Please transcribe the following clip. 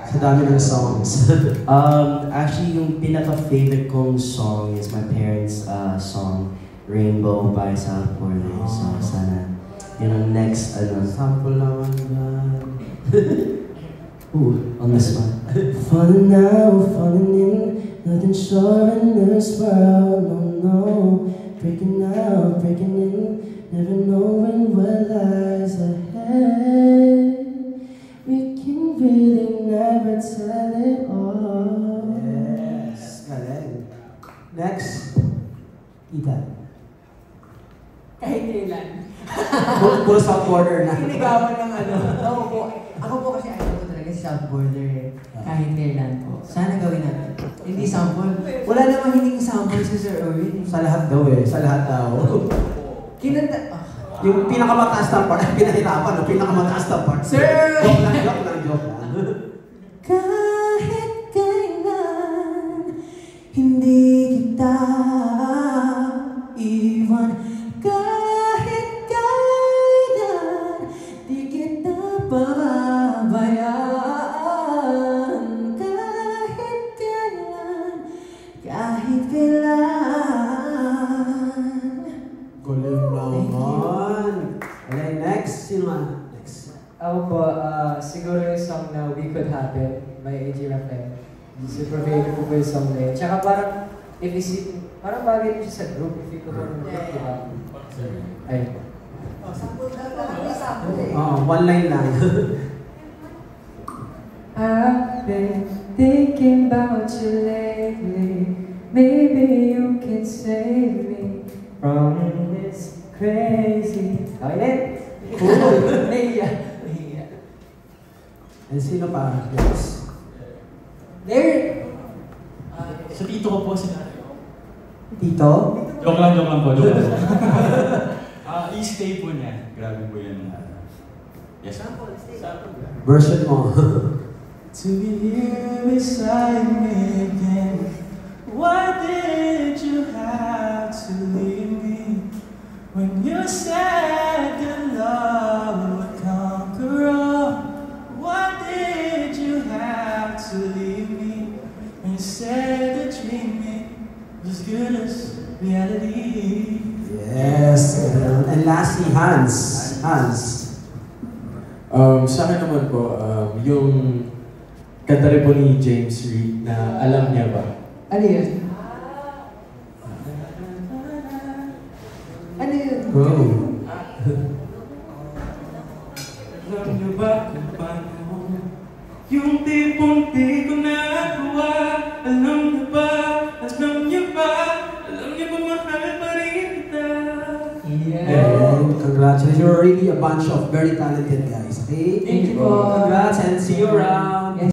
Sa dami ng songs. Actually, yung pinaka-favorite kong song is my parents' song, Rainbow by South Border. So, sana yun ang next, Sample naman yan. Ooh, on the spot. Falling now, falling in, nothing sure in this world, no, no. Breaking out, breaking in, never knowing what lies ahead. We can really never tell it all. Yes, galing. Next, Ethan. Kahit kailan. Puro South Border na. Hinigawan ng Ako po kasi ayaw ko talaga sa South Border eh. Kahit kailan po. Sana gawin natin. Hindi sample. Wala namang hindi sample si Sir Erwin. Sa lahat daw eh, sa lahat daw. Kinanta... Yung pinakamataas na part, pinahirapan, no? Pinakamataas na part. Sir! Joke lang, joke lang, joke lang. Kahit kailan, hindi kita iwan. Kahit kailan, di kita pababayaan. Kahit kailan, kahit kailan. Galing naman. Okay, next. Sino nga? Next. Ako po, siguro yung song na We Could Happen by A.G. Rafael. Super favorite ko po yung song na yun. Tsaka parang, if isip, parang bagay din siya sa group. If you could go ng group, diba? Ayun po. One line lang. I've been thinking about you lately. Maybe you can save me from this crazy... Okay, Cool! Naiya. And sino pa? Yes. There! Sa tito ko po si Tito? Joke lang po. I-stay po niya. Grabe po yun. Yes. Version mo. To be here beside me again. Why did you have to leave me? When you said that love would conquer all. Why did you have to leave me? When you said that dreaming was as good as reality. Yes. And lastly, Hans. Hans. Sa akin naman po, yung kanta rin po ni James Reid na Alam Niya Ba? Ano yun? Ano yun? Oh. Alam niyo ba kung paano yung tipong di ko nagawa? Alam niyo ba? Alam niyo ba? Alam niyo ba mahal pa rin kita? And congratulations. You're really a bunch of very talented guys. Okay? Thank you po. Congrats and see you around.